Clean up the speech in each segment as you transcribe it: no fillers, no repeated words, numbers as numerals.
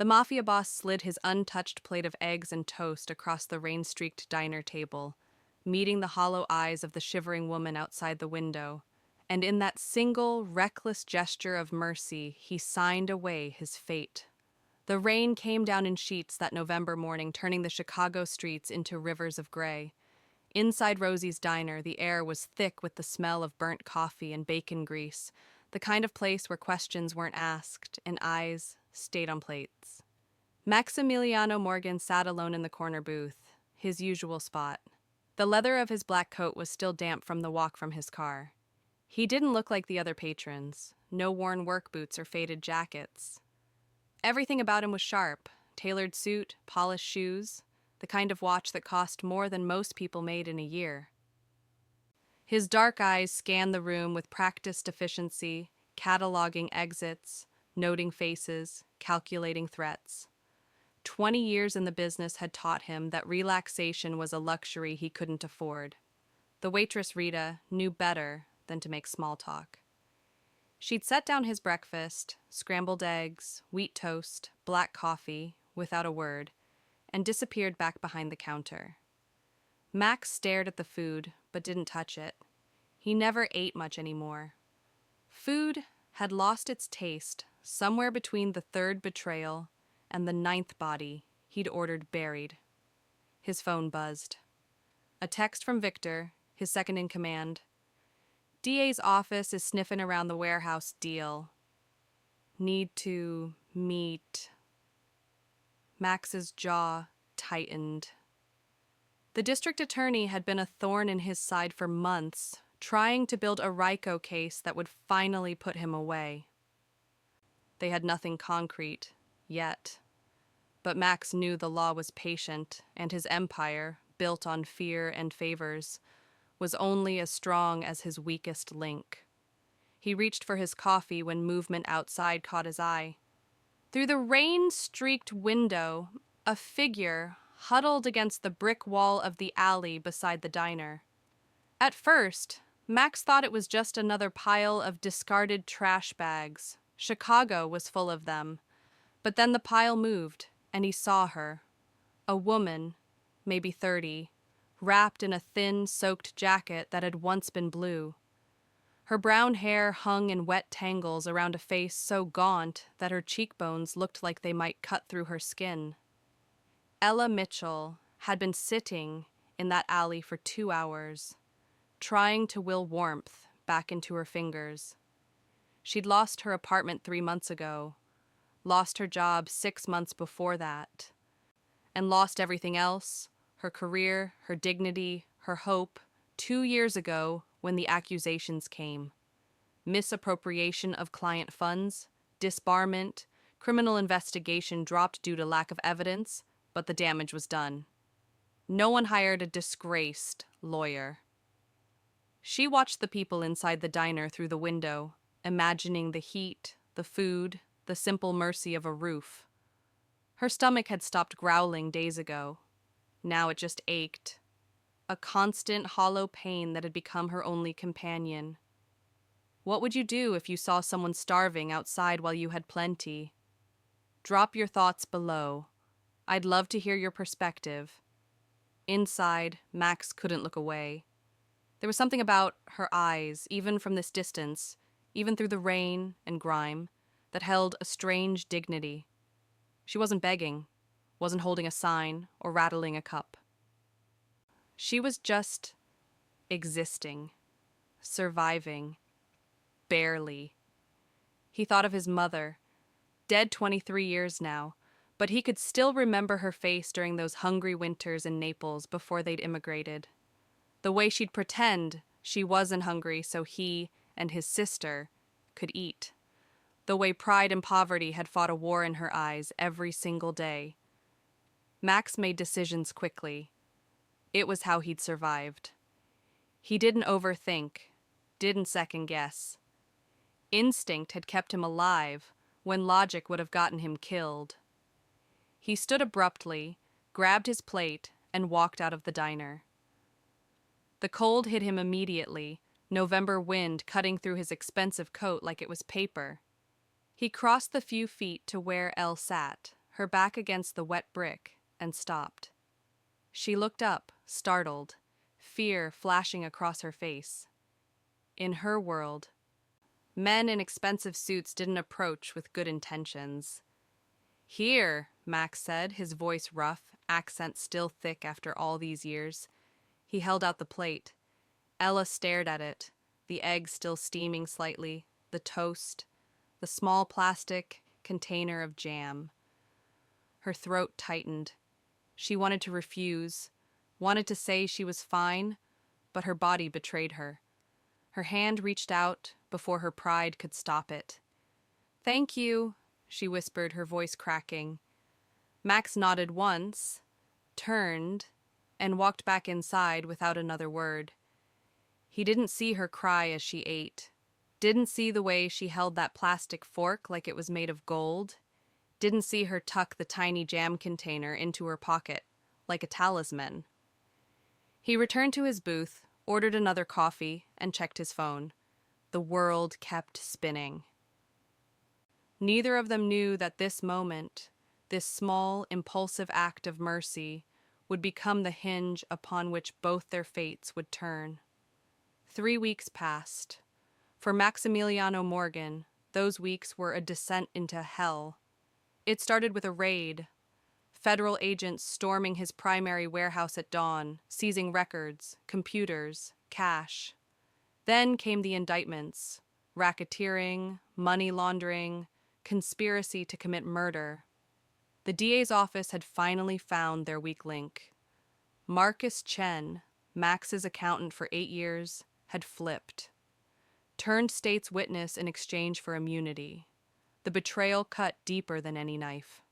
The Mafia boss slid his untouched plate of eggs and toast across the rain-streaked diner table, meeting the hollow eyes of the shivering woman outside the window, and in that single, reckless gesture of mercy, he signed away his fate. The rain came down in sheets that November morning, turning the Chicago streets into rivers of gray. Inside Rosie's diner, the air was thick with the smell of burnt coffee and bacon grease, the kind of place where questions weren't asked and eyes stayed on plates. Maximiliano Morgan sat alone in the corner booth, his usual spot. The leather of his black coat was still damp from the walk from his car. He didn't look like the other patrons, no worn work boots or faded jackets. Everything about him was sharp, tailored suit, polished shoes, the kind of watch that cost more than most people made in a year. His dark eyes scanned the room with practiced efficiency, cataloging exits, noting faces, calculating threats. 20 years in the business had taught him that relaxation was a luxury he couldn't afford. The waitress Rita knew better than to make small talk. She'd set down his breakfast, scrambled eggs, wheat toast, black coffee, without a word, and disappeared back behind the counter. Max stared at the food, but didn't touch it. He never ate much anymore. Food had lost its taste somewhere between the third betrayal and the ninth body he'd ordered buried. His phone buzzed. A text from Victor, his second in command. DA's office is sniffing around the warehouse deal. Need to meet. Max's jaw tightened. The district attorney had been a thorn in his side for months, trying to build a RICO case that would finally put him away. They had nothing concrete, yet. But Max knew the law was patient, and his empire, built on fear and favors, was only as strong as his weakest link. He reached for his coffee when movement outside caught his eye. Through the rain-streaked window, a figure huddled against the brick wall of the alley beside the diner. At first, Max thought it was just another pile of discarded trash bags. Chicago was full of them. But then the pile moved, and he saw her. A woman, maybe 30, wrapped in a thin, soaked jacket that had once been blue. Her brown hair hung in wet tangles around a face so gaunt that her cheekbones looked like they might cut through her skin. Elle Mitchell had been sitting in that alley for 2 hours, trying to will warmth back into her fingers. She'd lost her apartment 3 months ago, lost her job 6 months before that, and lost everything else, her career, her dignity, her hope, 2 years ago when the accusations came. Misappropriation of client funds, disbarment, criminal investigation dropped due to lack of evidence, but the damage was done. No one hired a disgraced lawyer. She watched the people inside the diner through the window, imagining the heat, the food, the simple mercy of a roof. Her stomach had stopped growling days ago. Now it just ached. A constant, hollow pain that had become her only companion. What would you do if you saw someone starving outside while you had plenty? Drop your thoughts below. I'd love to hear your perspective. Inside, Max couldn't look away. There was something about her eyes, even from this distance, even through the rain and grime, that held a strange dignity. She wasn't begging, wasn't holding a sign or rattling a cup. She was just existing, surviving, barely. He thought of his mother, dead 23 years now, but he could still remember her face during those hungry winters in Naples before they'd immigrated. The way she'd pretend she wasn't hungry so he and his sister could eat. The way pride and poverty had fought a war in her eyes every single day. Max made decisions quickly. It was how he'd survived. He didn't overthink, didn't second guess. Instinct had kept him alive when logic would have gotten him killed. He stood abruptly, grabbed his plate, and walked out of the diner. The cold hit him immediately, November wind cutting through his expensive coat like it was paper. He crossed the few feet to where Elle sat, her back against the wet brick, and stopped. She looked up, startled, fear flashing across her face. In her world, men in expensive suits didn't approach with good intentions. "Here," Max said, his voice rough, accent still thick after all these years. He held out the plate. Ella stared at it, the egg still steaming slightly, the toast, the small plastic container of jam. Her throat tightened. She wanted to refuse, wanted to say she was fine, but her body betrayed her. Her hand reached out before her pride could stop it. "Thank you," she whispered, her voice cracking. Max nodded once, turned, and walked back inside without another word. He didn't see her cry as she ate, didn't see the way she held that plastic fork like it was made of gold, didn't see her tuck the tiny jam container into her pocket like a talisman. He returned to his booth, ordered another coffee, and checked his phone. The world kept spinning. Neither of them knew that this moment, this small, impulsive act of mercy, would become the hinge upon which both their fates would turn. 3 weeks passed. For Maximiliano Morgan, those weeks were a descent into hell. It started with a raid. Federal agents storming his primary warehouse at dawn, seizing records, computers, cash. Then came the indictments: racketeering, money laundering, conspiracy to commit murder. The DA's office had finally found their weak link. Marcus Chen, Max's accountant for 8 years, had flipped. Turned state's witness in exchange for immunity. The betrayal cut deeper than any knife.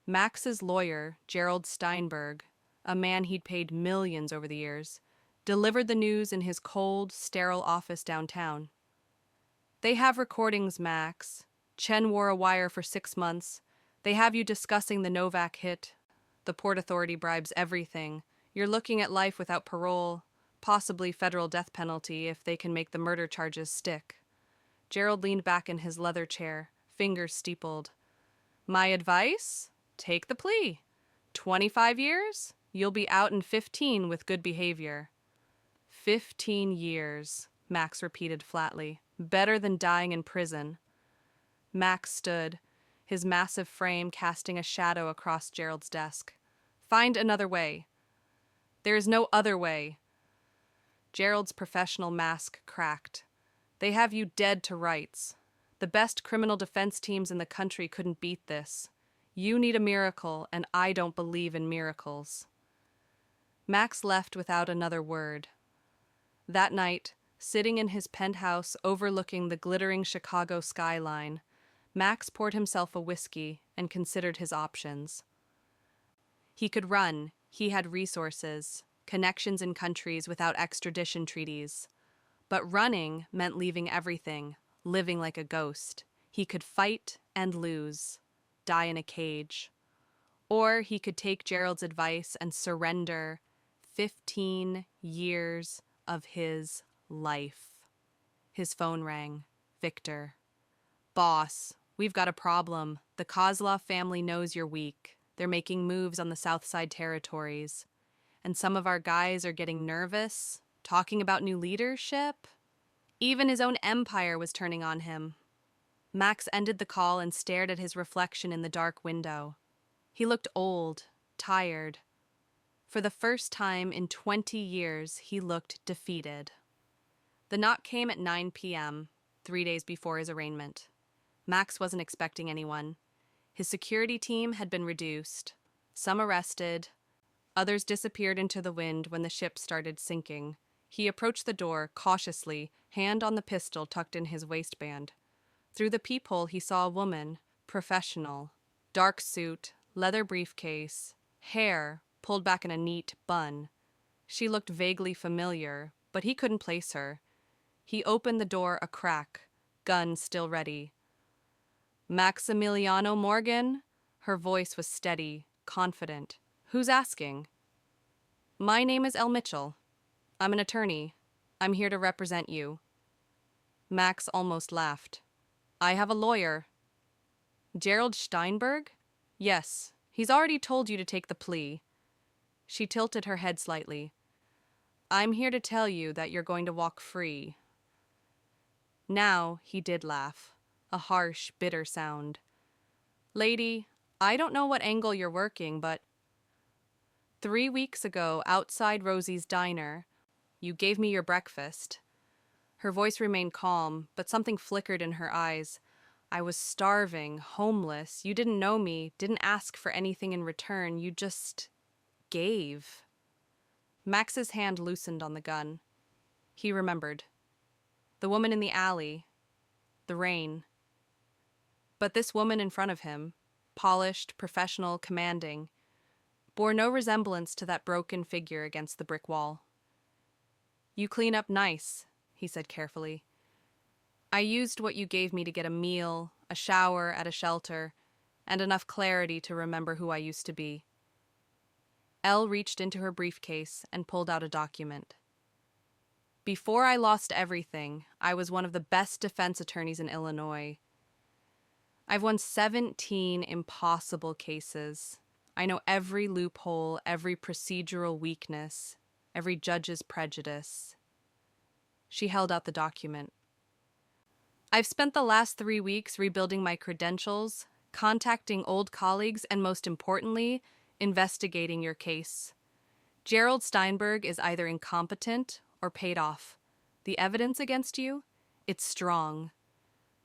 Max's lawyer, Gerald Steinberg, a man he'd paid millions over the years, delivered the news in his cold, sterile office downtown. "They have recordings, Max. Chen wore a wire for 6 months. They have you discussing the Novak hit. The Port Authority bribes everything. You're looking at life without parole, possibly federal death penalty if they can make the murder charges stick." Gerald leaned back in his leather chair, fingers steepled. "My advice? Take the plea. 25 years? You'll be out in 15 with good behavior." 15 years, Max repeated flatly. "Better than dying in prison." Max stood, his massive frame casting a shadow across Gerald's desk. "Find another way." "There is no other way." Gerald's professional mask cracked. "They have you dead to rights. The best criminal defense teams in the country couldn't beat this. You need a miracle, and I don't believe in miracles." Max left without another word. That night, sitting in his penthouse overlooking the glittering Chicago skyline, Max poured himself a whiskey and considered his options. He could run. He had resources, connections in countries without extradition treaties. But running meant leaving everything, living like a ghost. He could fight and lose, die in a cage. Or he could take Gerald's advice and surrender 15 years of his life. His phone rang. Victor. "Boss, we've got a problem. The Kozlov family knows you're weak. They're making moves on the South Side territories. And some of our guys are getting nervous, talking about new leadership." Even his own empire was turning on him. Max ended the call and stared at his reflection in the dark window. He looked old, tired. For the first time in 20 years, he looked defeated. The knock came at 9 p.m., 3 days before his arraignment. Max wasn't expecting anyone. His security team had been reduced. Some arrested. Others disappeared into the wind when the ship started sinking. He approached the door, cautiously, hand on the pistol tucked in his waistband. Through the peephole he saw a woman, professional. Dark suit, leather briefcase, hair pulled back in a neat bun. She looked vaguely familiar, but he couldn't place her. He opened the door a crack, gun still ready. "Maximiliano Morgan?" Her voice was steady, confident. "Who's asking?" "My name is Elle Mitchell. I'm an attorney. I'm here to represent you." Max almost laughed. "I have a lawyer." "Gerald Steinberg?" Yes, he's already told you to take the plea. She tilted her head slightly. I'm here to tell you that you're going to walk free. Now he did laugh, a harsh, bitter sound. Lady, I don't know what angle you're working, but 3 weeks ago, outside Rosie's diner, you gave me your breakfast. Her voice remained calm, but something flickered in her eyes. I was starving, homeless. You didn't know me, didn't ask for anything in return. You just gave. Max's hand loosened on the gun. He remembered. The woman in the alley. The rain. But this woman in front of him, polished, professional, commanding, bore no resemblance to that broken figure against the brick wall. You clean up nice, he said carefully. I used what you gave me to get a meal, a shower at a shelter, and enough clarity to remember who I used to be. Elle reached into her briefcase and pulled out a document. Before I lost everything, I was one of the best defense attorneys in Illinois. I've won 17 impossible cases. I know every loophole, every procedural weakness, every judge's prejudice. She held out the document. I've spent the last 3 weeks rebuilding my credentials, contacting old colleagues, and most importantly, investigating your case. Gerald Steinberg is either incompetent or paid off. The evidence against you, it's strong,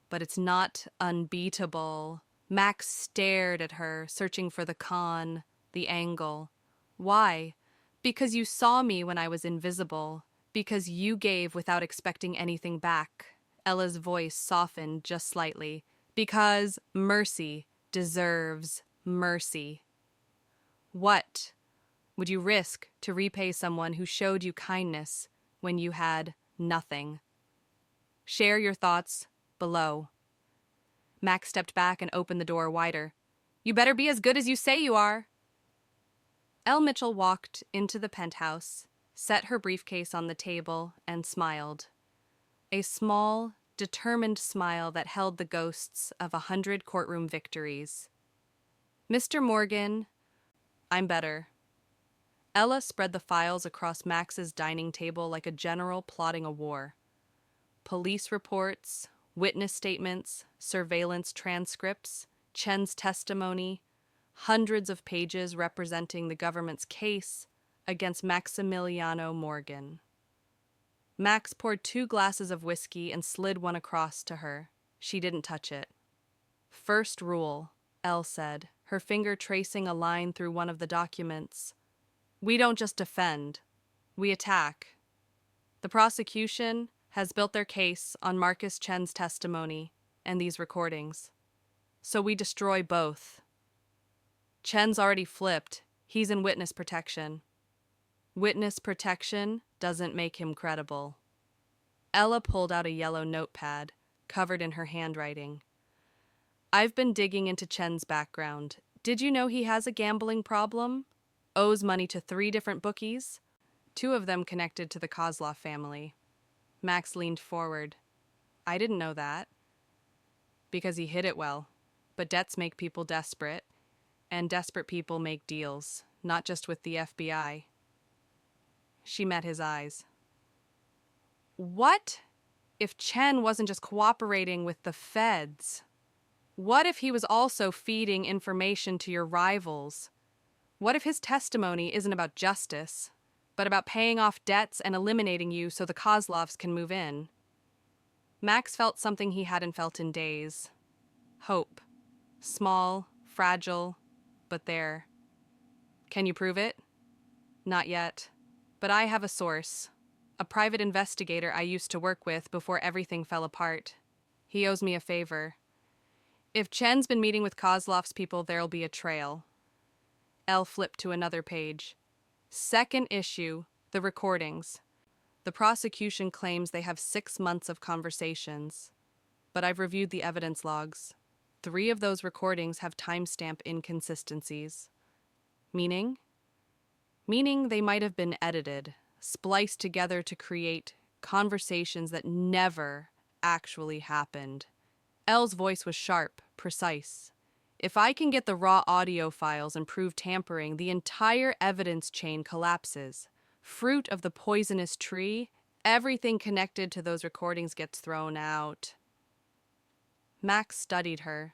but it's not unbeatable. Max stared at her, searching for the con, the angle. Why? Because you saw me when I was invisible. Because you gave without expecting anything back. Ella's voice softened just slightly. Because mercy deserves mercy. What would you risk to repay someone who showed you kindness when you had nothing? Share your thoughts below. Max stepped back and opened the door wider. You better be as good as you say you are. Elle Mitchell walked into the penthouse, set her briefcase on the table, and smiled. A small, determined smile that held the ghosts of 100 courtroom victories. Mr. Morgan, I'm better. Ella spread the files across Max's dining table like a general plotting a war. Police reports, witness statements, surveillance transcripts, Chen's testimony, hundreds of pages representing the government's case against Maximiliano Morgan. Max poured 2 glasses of whiskey and slid one across to her. She didn't touch it. First rule, Elle said, her finger tracing a line through one of the documents. We don't just defend, we attack. The prosecution has built their case on Marcus Chen's testimony and these recordings. So we destroy both. Chen's already flipped. He's in witness protection. Witness protection doesn't make him credible. Ella pulled out a yellow notepad, covered in her handwriting. I've been digging into Chen's background. Did you know he has a gambling problem? Owes money to 3 different bookies? 2 of them connected to the Kozlov family. Max leaned forward. I didn't know that. Because he hid it well. But debts make people desperate, and desperate people make deals, not just with the FBI. She met his eyes. What if Chen wasn't just cooperating with the feds? What if he was also feeding information to your rivals? What if his testimony isn't about justice, but about paying off debts and eliminating you so the Kozlovs can move in? Max felt something he hadn't felt in days. Hope. Small, fragile, but there. Can you prove it? Not yet. But I have a source. A private investigator I used to work with before everything fell apart. He owes me a favor. If Chen's been meeting with Kozlov's people, there'll be a trail. Elle flipped to another page. Second issue, the recordings. The prosecution claims they have 6 months of conversations. But I've reviewed the evidence logs. 3 of those recordings have timestamp inconsistencies. Meaning? Meaning they might have been edited, spliced together to create conversations that never actually happened. Elle's voice was sharp, precise. If I can get the raw audio files and prove tampering, the entire evidence chain collapses. Fruit of the poisonous tree, everything connected to those recordings gets thrown out. Max studied her,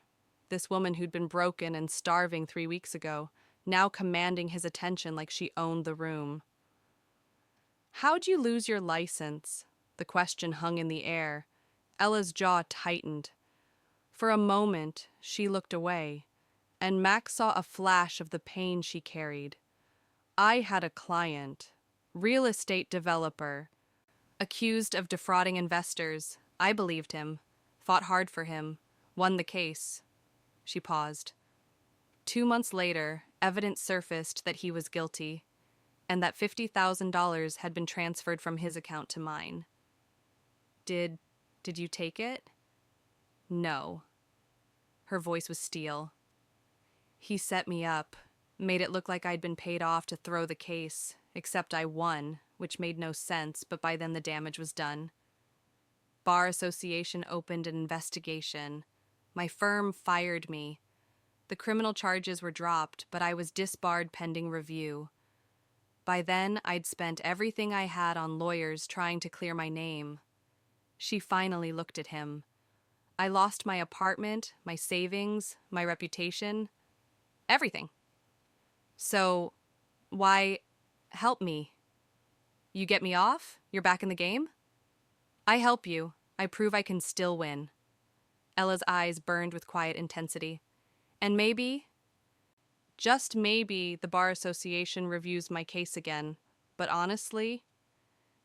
this woman who'd been broken and starving 3 weeks ago, now commanding his attention like she owned the room. How'd you lose your license? The question hung in the air. Ella's jaw tightened. For a moment, she looked away, and Max saw a flash of the pain she carried. I had a client, real estate developer, accused of defrauding investors. I believed him, fought hard for him, won the case. She paused. 2 months later, evidence surfaced that he was guilty, and that $50,000 had been transferred from his account to mine. Did you take it? No. Her voice was steel. He set me up, made it look like I'd been paid off to throw the case, except I won, which made no sense, but by then the damage was done. Bar Association opened an investigation. My firm fired me. The criminal charges were dropped, but I was disbarred pending review. By then, I'd spent everything I had on lawyers trying to clear my name. She finally looked at him. I lost my apartment, my savings, my reputation, everything. So, why help me? You get me off? You're back in the game? I help you. I prove I can still win. Ella's eyes burned with quiet intensity. And maybe, just maybe, the Bar Association reviews my case again. But honestly,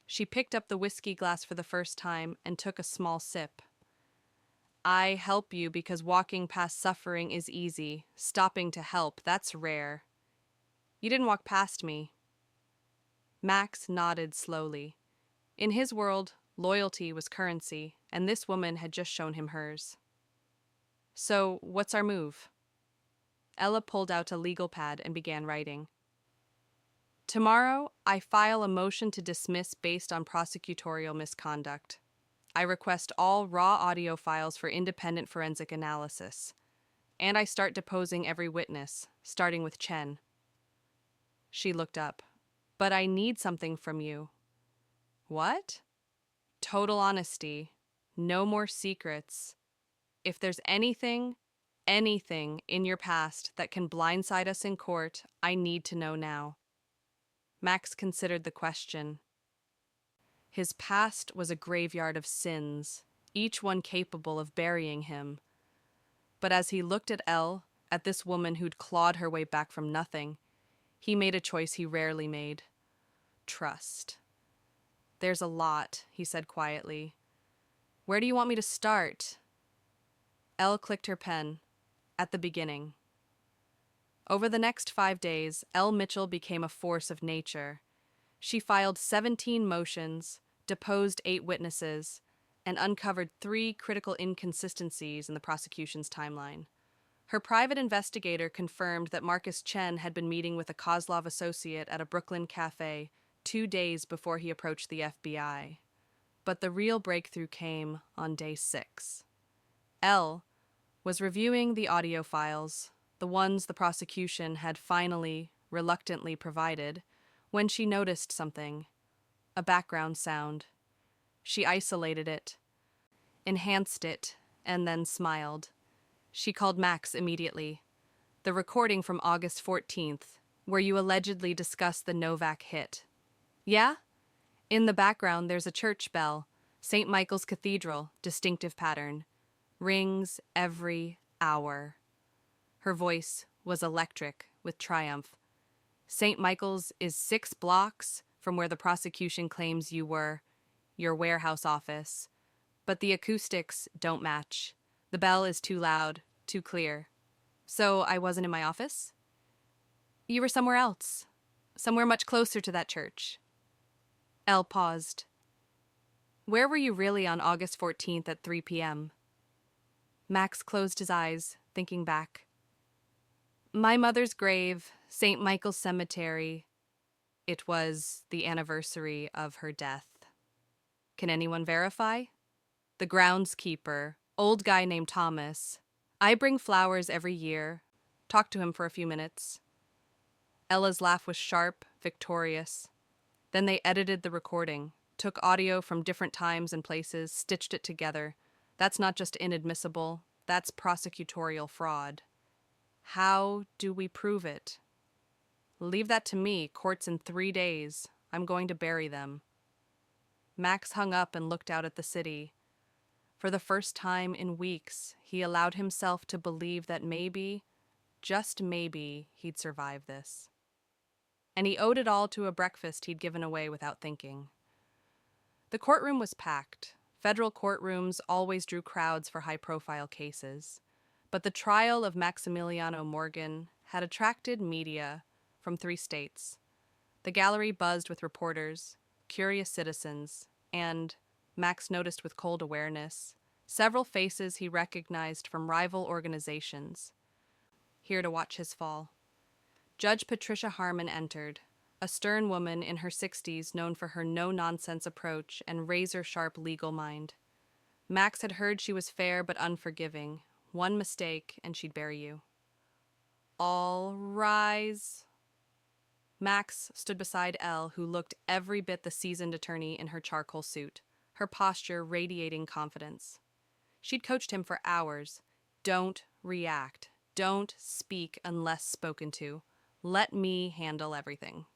she picked up the whiskey glass for the first time and took a small sip. I help you because walking past suffering is easy. Stopping to help, that's rare. You didn't walk past me. Max nodded slowly. In his world, loyalty was currency, and this woman had just shown him hers. So, what's our move? Ella pulled out a legal pad and began writing. Tomorrow, I file a motion to dismiss based on prosecutorial misconduct. I request all raw audio files for independent forensic analysis. And I start deposing every witness, starting with Chen. She looked up. But I need something from you. What? Total honesty. No more secrets. If there's anything in your past that can blindside us in court, I need to know now. Max considered the question. His past was a graveyard of sins, each one capable of burying him. But as he looked at Elle, at this woman who'd clawed her way back from nothing, he made a choice he rarely made. Trust. There's a lot, he said quietly. Where do you want me to start? Elle clicked her pen. At the beginning. Over the next 5 days, Elle Mitchell became a force of nature. She filed 17 motions, deposed 8 witnesses, and uncovered 3 critical inconsistencies in the prosecution's timeline. Her private investigator confirmed that Marcus Chen had been meeting with a Kozlov associate at a Brooklyn cafe 2 days before he approached the FBI. But the real breakthrough came on day 6. Elle was reviewing the audio files, the ones the prosecution had finally, reluctantly provided, when she noticed something, a background sound. She isolated it, enhanced it, and then smiled. She called Max immediately. The recording from August 14th, where you allegedly discussed the Novak hit. Yeah? In the background, there's a church bell, St. Michael's Cathedral, distinctive pattern. Rings every hour. Her voice was electric with triumph. St. Michael's is 6 blocks from where the prosecution claims you were, your warehouse office. But the acoustics don't match. The bell is too loud, too clear. So I wasn't in my office? You were somewhere else. Somewhere much closer to that church. Elle paused. Where were you really on August 14th at 3 p.m.? Max closed his eyes, thinking back. My mother's grave, St. Michael's Cemetery. It was the anniversary of her death. Can anyone verify? The groundskeeper, old guy named Thomas. I bring flowers every year. Talk to him for a few minutes. Ella's laugh was sharp, victorious. Then they edited the recording, took audio from different times and places, stitched it together. That's not just inadmissible, that's prosecutorial fraud. How do we prove it? Leave that to me, courts in 3 days. I'm going to bury them. Max hung up and looked out at the city. For the first time in weeks, he allowed himself to believe that maybe, just maybe, he'd survive this. And he owed it all to a breakfast he'd given away without thinking. The courtroom was packed. Federal courtrooms always drew crowds for high-profile cases. But the trial of Maximiliano Morgan had attracted media from 3 states. The gallery buzzed with reporters, curious citizens, and, Max noticed with cold awareness, several faces he recognized from rival organizations, here to watch his fall. Judge Patricia Harmon entered, a stern woman in her 60s known for her no-nonsense approach and razor-sharp legal mind. Max had heard she was fair but unforgiving. One mistake, and she'd bury you. All rise. Max stood beside Elle, who looked every bit the seasoned attorney in her charcoal suit, her posture radiating confidence. She'd coached him for hours. Don't react. Don't speak unless spoken to. Let me handle everything.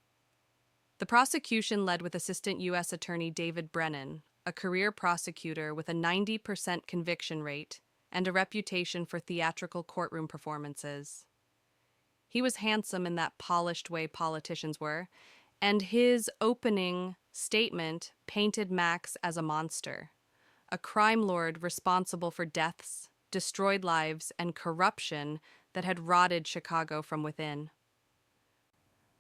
The prosecution led with Assistant U.S. Attorney David Brennan, a career prosecutor with a 90% conviction rate and a reputation for theatrical courtroom performances. He was handsome in that polished way politicians were, and his opening statement painted Max as a monster, a crime lord responsible for deaths, destroyed lives, and corruption that had rotted Chicago from within.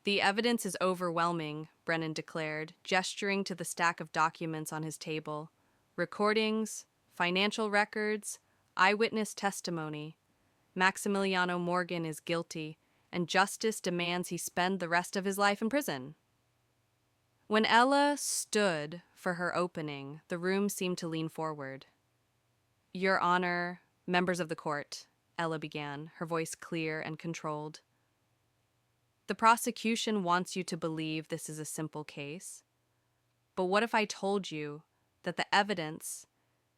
The evidence is overwhelming, Brennan declared, gesturing to the stack of documents on his table. Recordings, financial records, eyewitness testimony. Maximiliano Morgan is guilty, and justice demands he spend the rest of his life in prison. When Ella stood for her opening, the room seemed to lean forward. Your Honor, members of the court, Ella began, her voice clear and controlled. The prosecution wants you to believe this is a simple case. But what if I told you that the evidence,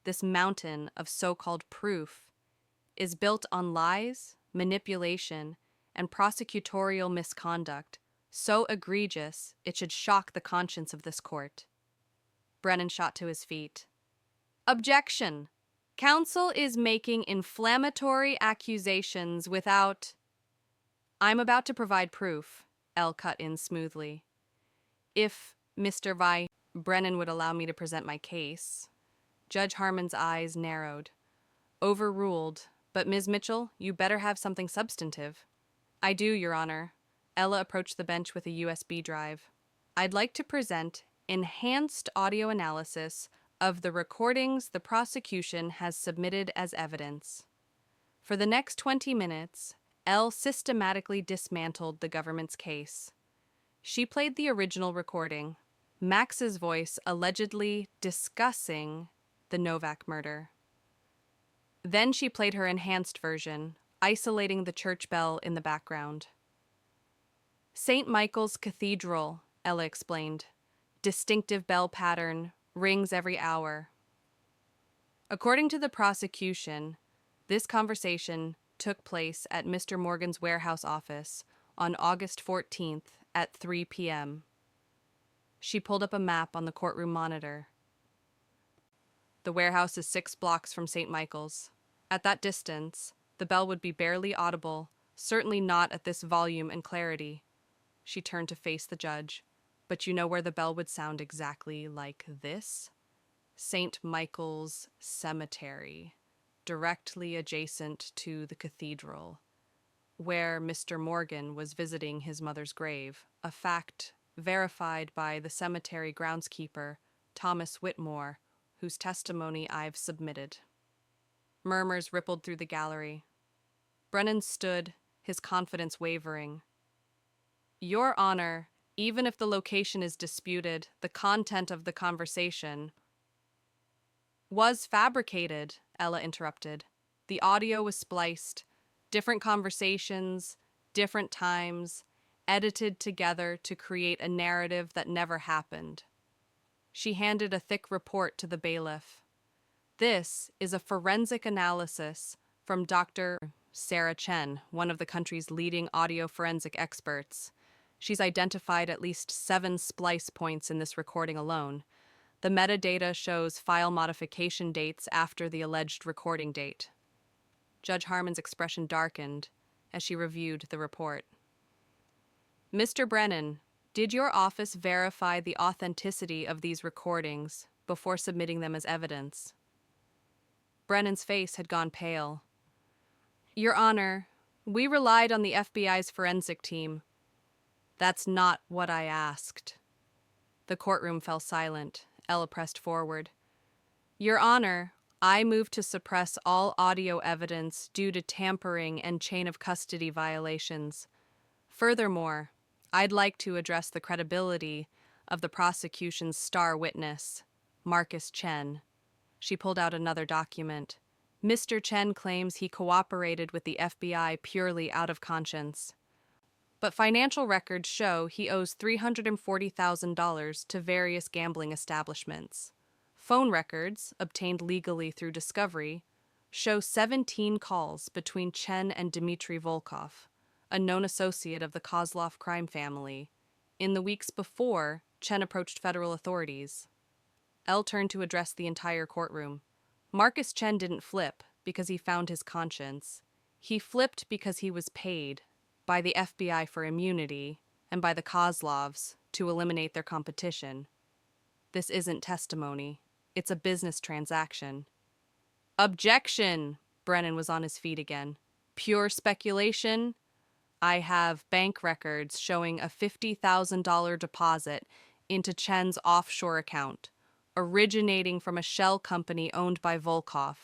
this mountain of so-called proof, is built on lies, manipulation, and prosecutorial misconduct so egregious it should shock the conscience of this court? Brennan shot to his feet. Objection! Counsel is making inflammatory accusations without... I'm about to provide proof, Elle cut in smoothly. If Mr. Brennan would allow me to present my case. Judge Harmon's eyes narrowed. Overruled, but Ms. Mitchell, you better have something substantive. I do, Your Honor. Ella approached the bench with a USB drive. I'd like to present enhanced audio analysis of the recordings the prosecution has submitted as evidence. For the next 20 minutes, Elle systematically dismantled the government's case. She played the original recording, Max's voice allegedly discussing the Novak murder. Then she played her enhanced version, isolating the church bell in the background. St. Michael's Cathedral, Ella explained. Distinctive bell pattern, rings every hour. According to the prosecution, this conversation took place at Mr. Morgan's warehouse office on August 14th at 3 p.m. She pulled up a map on the courtroom monitor. The warehouse is 6 blocks from St. Michael's. At that distance, the bell would be barely audible, certainly not at this volume and clarity. She turned to face the judge. But you know where the bell would sound exactly like this? St. Michael's Cemetery, directly adjacent to the cathedral, where Mr. Morgan was visiting his mother's grave, a fact verified by the cemetery groundskeeper, Thomas Whitmore, whose testimony I've submitted. Murmurs rippled through the gallery. Brennan stood, his confidence wavering. Your Honor, even if the location is disputed, the content of the conversation was fabricated, Ella interrupted. The audio was spliced, different conversations, different times, edited together to create a narrative that never happened. She handed a thick report to the bailiff. This is a forensic analysis from Dr. Sarah Chen, one of the country's leading audio forensic experts. She's identified at least 7 splice points in this recording alone. The metadata shows file modification dates after the alleged recording date. Judge Harmon's expression darkened as she reviewed the report. Mr. Brennan, did your office verify the authenticity of these recordings before submitting them as evidence? Brennan's face had gone pale. Your Honor, we relied on the FBI's forensic team. That's not what I asked. The courtroom fell silent. Ella pressed forward. Your Honor, I moved to suppress all audio evidence due to tampering and chain of custody violations. Furthermore, I'd like to address the credibility of the prosecution's star witness, Marcus Chen. She pulled out another document. Mr. Chen claims he cooperated with the FBI purely out of conscience. But financial records show he owes $340,000 to various gambling establishments. Phone records, obtained legally through discovery, show 17 calls between Chen and Dmitry Volkov, a known associate of the Kozlov crime family, in the weeks before Chen approached federal authorities. Elle turned to address the entire courtroom. Marcus Chen didn't flip because he found his conscience. He flipped because he was paid by the FBI for immunity and by the Kozlovs to eliminate their competition. This isn't testimony. It's a business transaction. Objection! Brennan was on his feet again. Pure speculation? I have bank records showing a $50,000 deposit into Chen's offshore account, originating from a shell company owned by Volkov,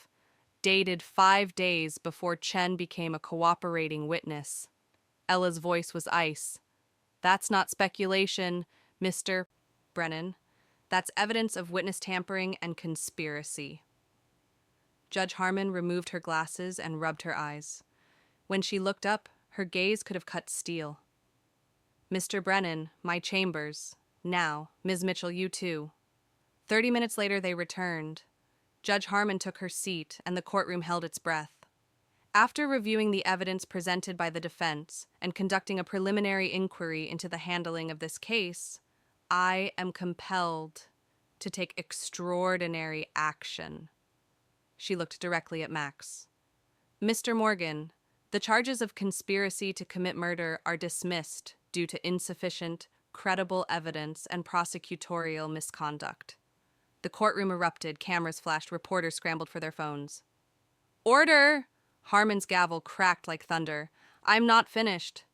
dated 5 days before Chen became a cooperating witness. Ella's voice was ice. That's not speculation, Mr. Brennan. That's evidence of witness tampering and conspiracy. Judge Harmon removed her glasses and rubbed her eyes. When she looked up, her gaze could have cut steel. Mr. Brennan, my chambers. Now, Ms. Mitchell, you too. 30 minutes later, they returned. Judge Harmon took her seat, and the courtroom held its breath. After reviewing the evidence presented by the defense and conducting a preliminary inquiry into the handling of this case, I am compelled to take extraordinary action. She looked directly at Max. Mr. Morgan, the charges of conspiracy to commit murder are dismissed due to insufficient, credible evidence and prosecutorial misconduct. The courtroom erupted, cameras flashed, reporters scrambled for their phones. Order! Harmon's gavel cracked like thunder. I'm not finished.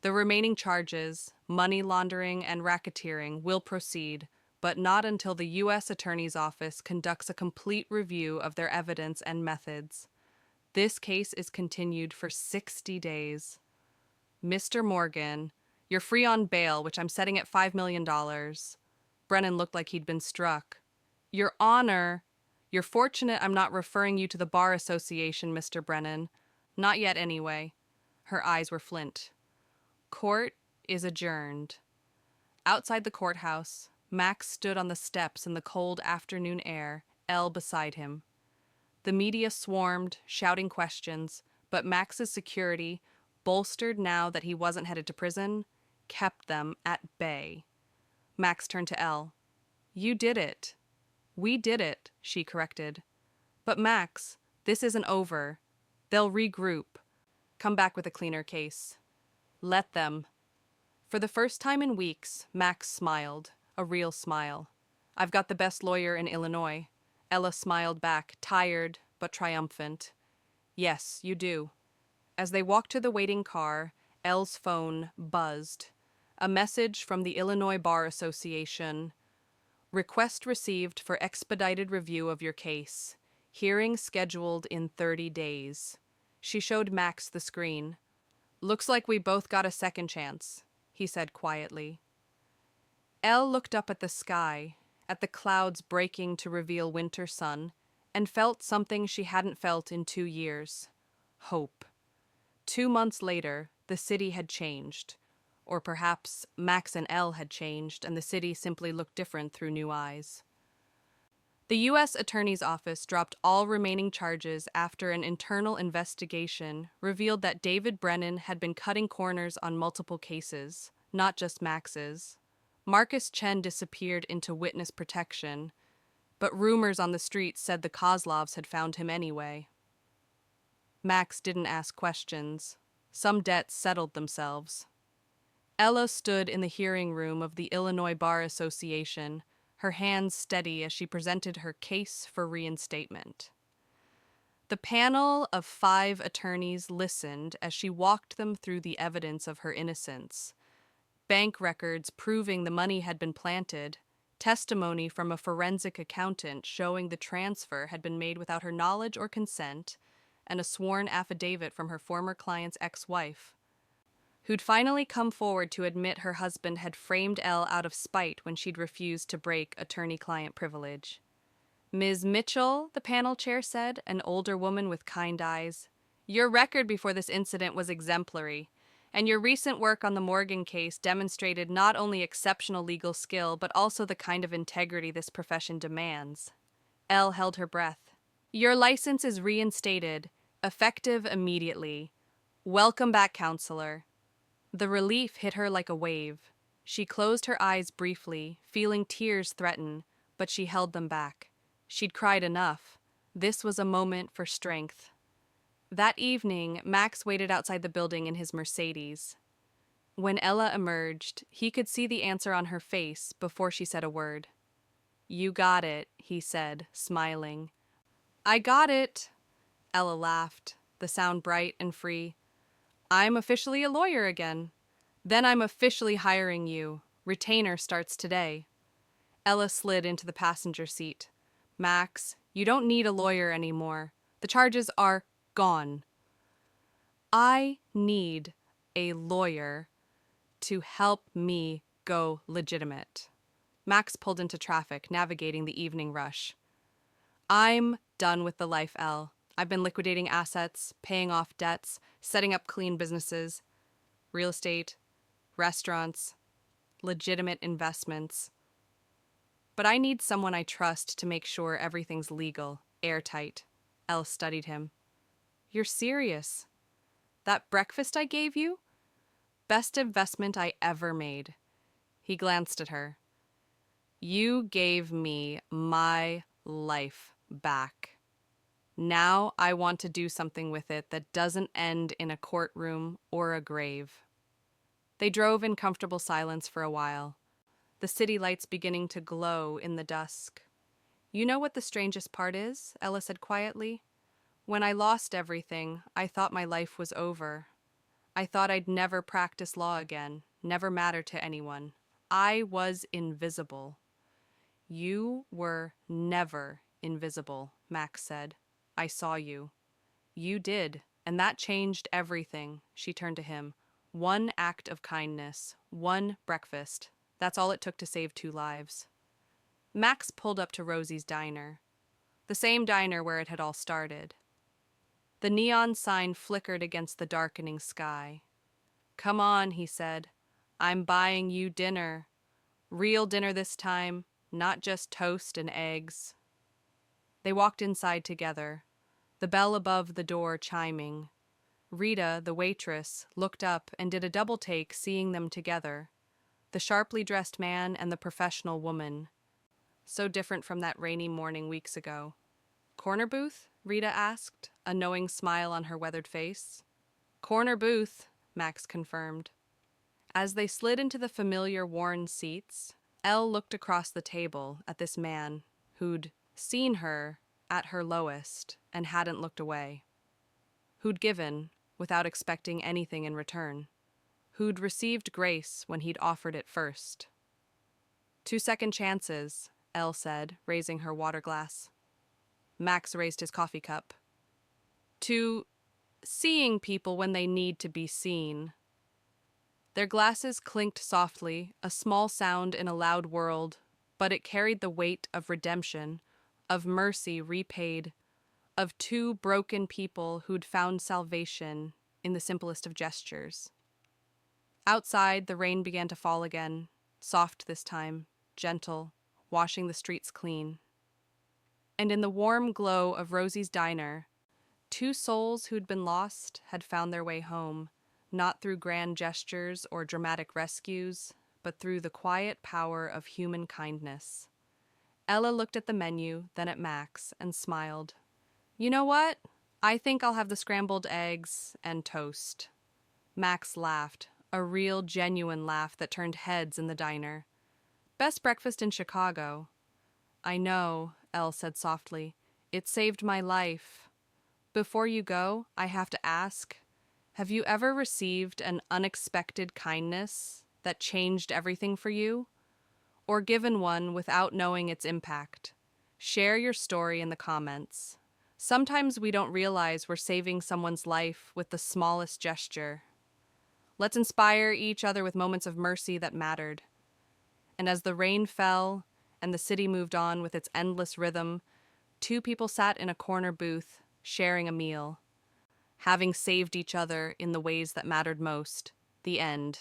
The remaining charges, money laundering and racketeering, will proceed, but not until the U.S. Attorney's Office conducts a complete review of their evidence and methods. This case is continued for 60 days. Mr. Morgan, you're free on bail, which I'm setting at $5 million. Brennan looked like he'd been struck. Your Honor, you're fortunate I'm not referring you to the Bar Association, Mr. Brennan. Not yet, anyway. Her eyes were flint. Court is adjourned. Outside the courthouse, Max stood on the steps in the cold afternoon air, Elle beside him. The media swarmed, shouting questions, but Max's security, bolstered now that he wasn't headed to prison, kept them at bay. Max turned to Elle. You did it. We did it, she corrected. But Max, this isn't over. They'll regroup. Come back with a cleaner case. Let them. For the first time in weeks, Max smiled, a real smile. I've got the best lawyer in Illinois. Ella smiled back, tired but triumphant. Yes, you do. As they walked to the waiting car, Elle's phone buzzed. A message from the Illinois Bar Association. Request received for expedited review of your case. Hearing scheduled in 30 days. She showed Max the screen. Looks like we both got a second chance, he said quietly. Elle looked up at the sky, at the clouds breaking to reveal winter sun, and felt something she hadn't felt in 2 years: hope. 2 months later, the city had changed. Or perhaps Max and Elle had changed, and the city simply looked different through new eyes. The U.S. Attorney's Office dropped all remaining charges after an internal investigation revealed that David Brennan had been cutting corners on multiple cases, not just Max's. Marcus Chen disappeared into witness protection, but rumors on the streets said the Kozlovs had found him anyway. Max didn't ask questions. Some debts settled themselves. Ella stood in the hearing room of the Illinois Bar Association, her hands steady as she presented her case for reinstatement. The panel of 5 attorneys listened as she walked them through the evidence of her innocence: bank records proving the money had been planted, testimony from a forensic accountant showing the transfer had been made without her knowledge or consent, and a sworn affidavit from her former client's ex-wife, who'd finally come forward to admit her husband had framed Elle out of spite when she'd refused to break attorney-client privilege. Ms. Mitchell, the panel chair said, an older woman with kind eyes, your record before this incident was exemplary, and your recent work on the Morgan case demonstrated not only exceptional legal skill, but also the kind of integrity this profession demands. Elle held her breath. Your license is reinstated, effective immediately. Welcome back, counselor. The relief hit her like a wave. She closed her eyes briefly, feeling tears threaten, but she held them back. She'd cried enough. This was a moment for strength. That evening, Max waited outside the building in his Mercedes. When Ella emerged, he could see the answer on her face before she said a word. You got it, he said, smiling. I got it. Ella laughed, the sound bright and free. I'm officially a lawyer again. Then I'm officially hiring you. Retainer starts today. Ella slid into the passenger seat. Max, you don't need a lawyer anymore. The charges are gone. I need a lawyer to help me go legitimate. Max pulled into traffic, navigating the evening rush. I'm done with the life, Elle. I've been liquidating assets, paying off debts, setting up clean businesses, real estate, restaurants, legitimate investments. But I need someone I trust to make sure everything's legal, airtight. Elle studied him. You're serious? That breakfast I gave you? Best investment I ever made. He glanced at her. You gave me my life back. Now I want to do something with it that doesn't end in a courtroom or a grave. They drove in comfortable silence for a while, the city lights beginning to glow in the dusk. You know what the strangest part is? Ella said quietly. When I lost everything, I thought my life was over. I thought I'd never practice law again, never matter to anyone. I was invisible. You were never invisible, Max said. I saw you. You did, and that changed everything. She turned to him. One act of kindness, one breakfast. That's all it took to save 2 lives. Max pulled up to Rosie's diner, the same diner where it had all started. The neon sign flickered against the darkening sky. Come on, he said. I'm buying you dinner. Real dinner this time, not just toast and eggs. They walked inside together, the bell above the door chiming. Rita, the waitress, looked up and did a double take, seeing them together. The sharply dressed man and the professional woman. So different from that rainy morning weeks ago. Corner booth? Rita asked, a knowing smile on her weathered face. Corner booth, Max confirmed. As they slid into the familiar worn seats, Elle looked across the table at this man who'd seen her at her lowest and hadn't looked away. Who'd given without expecting anything in return. Who'd received grace when he'd offered it first. 2 second chances, Elle said, raising her water glass. Max raised his coffee cup. To seeing people when they need to be seen. Their glasses clinked softly, a small sound in a loud world, but it carried the weight of redemption, of mercy repaid, of two broken people who'd found salvation in the simplest of gestures. Outside, the rain began to fall again, soft this time, gentle, washing the streets clean. And in the warm glow of Rosie's diner, two souls who'd been lost had found their way home, not through grand gestures or dramatic rescues, but through the quiet power of human kindness. Ella looked at the menu, then at Max, and smiled. You know what? I think I'll have the scrambled eggs and toast. Max laughed, a real, genuine laugh that turned heads in the diner. Best breakfast in Chicago. I know, Elle said softly. It saved my life. Before you go, I have to ask, have you ever received an unexpected kindness that changed everything for you? Or given one without knowing its impact? Share your story in the comments. Sometimes we don't realize we're saving someone's life with the smallest gesture. Let's inspire each other with moments of mercy that mattered. And as the rain fell and the city moved on with its endless rhythm, two people sat in a corner booth, sharing a meal, having saved each other in the ways that mattered most. The end.